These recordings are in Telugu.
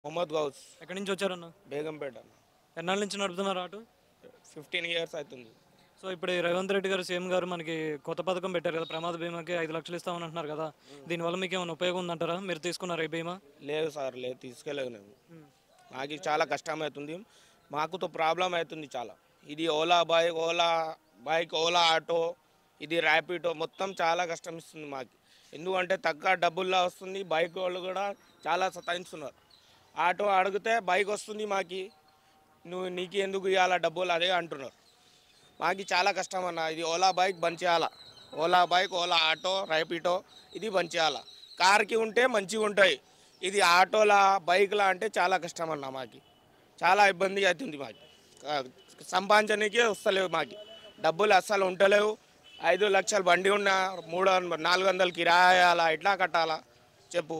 మొహమ్మద్ గౌస్ ఎక్కడి నుంచి వచ్చారన్న? బేగంపేట. ఎన్నాళ్ళ నుంచి నడుపుతున్నారు ఆటో? 15 ఇయర్స్ అవుతుంది. సో ఇప్పుడు ఈ రేవంత్ రెడ్డి గారు సీఎం గారు మనకి కొత్త పథకం పెట్టారు కదా, ప్రమాద బీమాకి 5 లక్షలు ఇస్తామని అంటున్నారు కదా. దీనివల్ల మీకు ఏమైనా ఉపయోగం ఉందంటారా? మీరు తీసుకున్నారా ఈ బీమా? లేదు సార్, లేదు, తీసుకెళ్ళలేదు నేను. నాకు ఇది చాలా కష్టం అవుతుంది. మాకుతో ప్రాబ్లం అవుతుంది చాలా. ఇది ఓలా బైక్, ఓలా ఆటో, ఇది ర్యాపిడో మొత్తం చాలా కష్టం ఇస్తుంది మాకు. ఎందుకంటే తక్కువ డబ్బుల్లో వస్తుంది. బైక్ వాళ్ళు కూడా చాలా సతాయిస్తున్నారు. ఆటో అడిగితే బైక్ వస్తుంది మాకి, నీకు ఎందుకు ఇవ్వాలా డబ్బులు అదే అంటున్నారు. మాకు చాలా కష్టం అన్న. ఇది ఓలా బైక్ బంద్ చేయాలా. ఓలా బైక్, ఓలా ఆటో, ర్యాపిడో ఇది బంద్ చేయాలా. కార్కి ఉంటే మంచిగా ఉంటాయి. ఇది ఆటోలా బైక్లా అంటే చాలా కష్టం అన్న. మాకు చాలా ఇబ్బంది అవుతుంది. మాకు సంపాదించడానికి వస్తలేవు. మాకు డబ్బులు అస్సలు ఉంటలేవు. 5 లక్షలు బండి ఉన్న 400 కిరాయాలా, ఎట్లా కట్టాలా చెప్పు.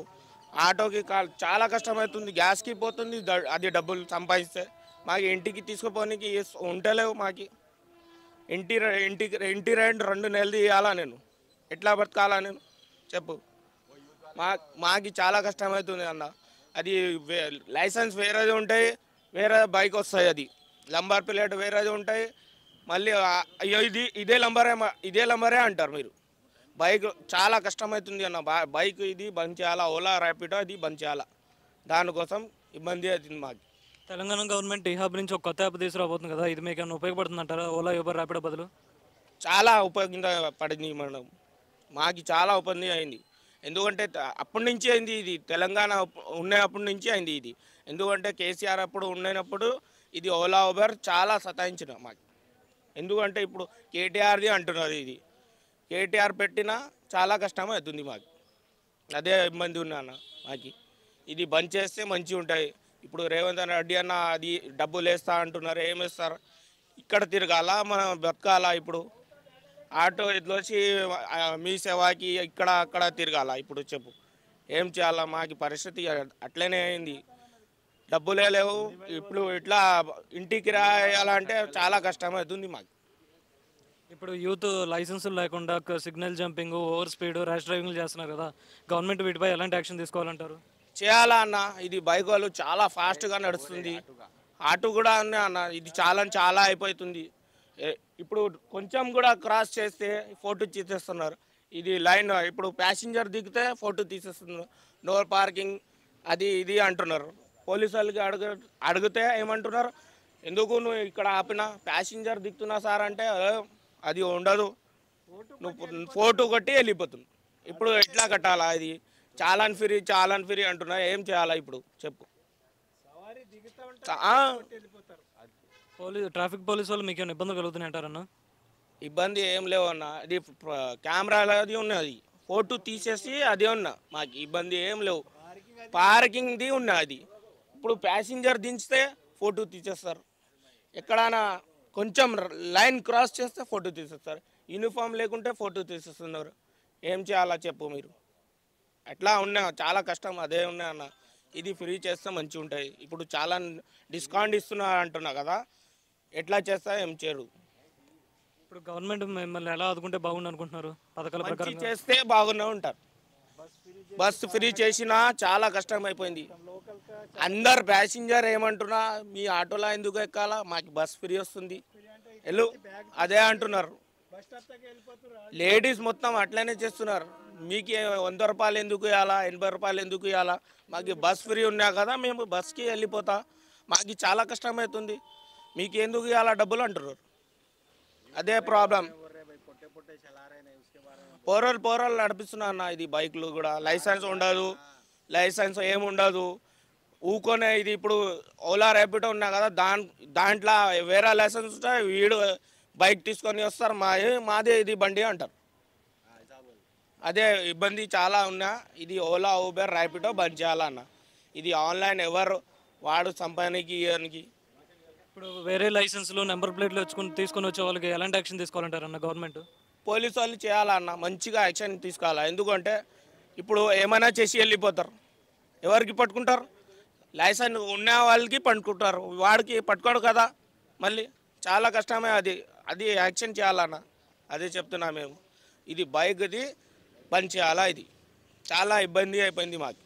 ఆటోకి చాలా కష్టమవుతుంది. గ్యాస్కి పోతుంది అది డబ్బులు సంపాదిస్తే. మాకు ఇంటికి తీసుకుపోనికి ఉంటలేవు. మాకు ఇంటి రెంట్ 2 నెలలు తీయాలా నేను. ఎట్లా బతకాలా నేను చెప్పు. మాకు చాలా కష్టమవుతుంది అన్న. అది లైసెన్స్ వేరేది ఉంటాయి, వేరే బైక్ వస్తాయి. అది నంబర్ ప్లేట్ వేరేది ఉంటాయి. మళ్ళీ అయ్యో ఇదే నంబరే అంటారు మీరు. బైక్ చాలా కష్టమవుతుంది అన్న. బైక్ ఇది బంద్ చేయాలా. ఓలా ర్యాపిడో ఇది బంద్ చేయాలా. దానికోసం ఇబ్బంది అవుతుంది మాకు. తెలంగాణ గవర్నమెంట్ ఈ హబ్ నుంచి ఒక కొత్త యాప్ తీసుకురాబోతుంది కదా, ఇది మీకు ఏమైనా ఉపయోగపడుతుంది అంటారా? ఓలా, యూబర్, ర్యాపిడో బదులు? చాలా ఉపయోగపడింది మేడం. మాకు చాలా ఇబ్బంది అయింది. ఎందుకంటే అప్పటి నుంచి అయింది ఇది. తెలంగాణ ఉన్నప్పటి నుంచి అయింది ఇది. ఎందుకంటే కేసీఆర్ అప్పుడు ఉన్నప్పుడు ఇది ఓలా ఊబర్ చాలా సతాయించిన మాకు. ఎందుకంటే ఇప్పుడు కేటీఆర్ది అంటున్నారు. ఇది కేటీఆర్ పెట్టినా చాలా కష్టం అవుతుంది మాకు. అదే ఇబ్బంది ఉన్నాను మాకు. ఇది బంద్ చేస్తే మంచిగా ఉంటాయి. ఇప్పుడు రేవంత్ రెడ్డి అన్న అది డబ్బులు వేస్తా అంటున్నారు. ఏమేస్తారు? ఇక్కడ తిరగాల, మనం బతకాలా. ఇప్పుడు ఆటో ఎట్లొచ్చి మీ సేవాకి ఇక్కడ అక్కడ తిరగాల. ఇప్పుడు చెప్పు ఏం చేయాలా. మాకు పరిస్థితి అట్లనే అయింది. డబ్బులే లేవు. ఇప్పుడు ఇట్లా ఇంటికి రాయాలంటే చాలా కష్టం అవుతుంది మాకు. ఇప్పుడు యూత్ లైసెన్సులు లేకుండా signal jumping, over speed, rash driving చేస్తున్నారు కదా, గవర్నమెంట్ వీటిపై ఎలాంటి యాక్షన్ తీసుకోవాలంటారు? చేయాలా అన్న. ఇది బైక్ వాళ్ళు చాలా ఫాస్ట్గా నడుస్తుంది. ఆటో కూడా అన్న ఇది చాలా అయిపోతుంది. ఇప్పుడు కొంచెం కూడా క్రాస్ చేస్తే ఫోటో తీసేస్తున్నారు. ఇది లైన్ ఇప్పుడు ప్యాసింజర్ దిగితే ఫోటో తీసేస్తున్నారు. నో పార్కింగ్ అది ఇది అంటున్నారు. పోలీసు వాళ్ళకి అడిగితే ఏమంటున్నారు? ఎందుకు నువ్వు ఇక్కడ ఆపినా, ప్యాసింజర్ దిగుతున్నా సార్ అంటే అది ఉండదు, నువ్వు ఫోటో కొట్టి వెళ్ళిపోతుంది. ఇప్పుడు ఎట్లా కట్టాలా? ఇది చాలాన్ ఫ్రీ అంటున్నా. ఏం చేయాలా ఇప్పుడు చెప్పు. ఆ, ట్రాఫిక్ పోలీసు వాళ్ళు మీకు ఏమైనా ఇబ్బందులు కలుగుతున్నాయి అంటారన్నా? ఇబ్బంది ఏం లేవు అన్న. ఇది కెమెరాలది ఉన్నది, ఫోటో తీసేసి అదే ఉన్నా. మాకు ఇబ్బంది ఏం లేవు. పార్కింగ్ది ఉన్నది. ఇప్పుడు ప్యాసింజర్ దించితే ఫోటో తీసేస్తారు. ఎక్కడైనా కొంచెం లైన్ క్రాస్ చేస్తే ఫోటో తీసేస్తారు. యూనిఫామ్ లేకుంటే ఫోటో తీసేస్తున్నారు. ఏం చేయాలా చెప్పు మీరు. అట్లా ఉన్నా చాలా కష్టం. అదే ఉన్నా అన్న. ఇది ఫ్రీ చేస్తే మంచిగా ఉంటాయి. ఇప్పుడు చాలా డిస్కౌంట్ ఇస్తున్నారు అంటున్నా కదా, ఎట్లా చేస్తా ఏం చేయరు. ఇప్పుడు గవర్నమెంట్ మిమ్మల్ని ఎలా ఆదుకుంటే బాగుండు అనుకుంటున్నారు పథకాల మంచి ప్రకారం? చేస్తే బాగానే ఉంటారు. బస్సు ఫ్రీ చేసినా చాలా కష్టం అయిపోయింది. అందరు ప్యాసింజర్ ఏమంటున్నా, మీ ఆటోలో ఎందుకు ఎక్కాలా, మాకు బస్ ఫ్రీ వస్తుంది వెళ్ళు అదే అంటున్నారు. లేడీస్ మొత్తం అట్లనే చేస్తున్నారు. మీకు 100 రూపాయలు ఎందుకు ఇవ్వాలా, 80 రూపాయలు ఎందుకు ఇవ్వాలా, మాకు బస్ ఫ్రీ ఉన్నా కదా మేము బస్కి వెళ్ళిపోతా, మాకు చాలా కష్టం అవుతుంది, మీకు ఎందుకు ఇవ్వాలా డబ్బులు అంటున్నారు. అదే ప్రాబ్లం. పోరలు నడిపిస్తున్నా అన్న. ఇది బైక్లు కూడా లైసెన్స్ ఉండదు, లైసెన్స్ ఏముండదు. ఊకొనే ఇది ఇప్పుడు ఓలా ర్యాపిడో ఉన్నా కదా, దాంట్లో వేరే లైసెన్స్ ఉంటే వీడు బైక్ తీసుకొని వస్తారు, మాదే ఇది బండి అంటారు. అదే ఇబ్బంది చాలా ఉన్నా. ఇది ఓలా ఊబర్ ర్యాపిడో బంద్ చేయాలన్న. ఇది ఆన్లైన్ ఎవరు వాడు సంపాదనకి ఇవ్వడానికి. ఇప్పుడు వేరే లైసెన్స్లు, నెంబర్ ప్లేట్లు తీసుకొని వచ్చే వాళ్ళకి ఎలాంటి యాక్షన్ తీసుకోవాలంటారన్న గవర్నమెంట్? పోలీసు వాళ్ళు చేయాలన్న, మంచిగా యాక్షన్ తీసుకోవాలి. ఎందుకంటే ఇప్పుడు ఏమైనా చేసి వెళ్ళిపోతారు. ఎవరికి పట్టుకుంటారు? లైసెన్స్ ఉన్న వాళ్ళకి పట్టుకుంటారు, వాడికి పట్టుకోడు కదా. మళ్ళీ చాలా కష్టమే. అది అది యాక్షన్ చేయాలన్న. అదే చెప్తున్నా మేము. ఇది బైక్ది బంద్ చేయాలా. ఇది చాలా ఇబ్బంది అయిపోయింది మాకు.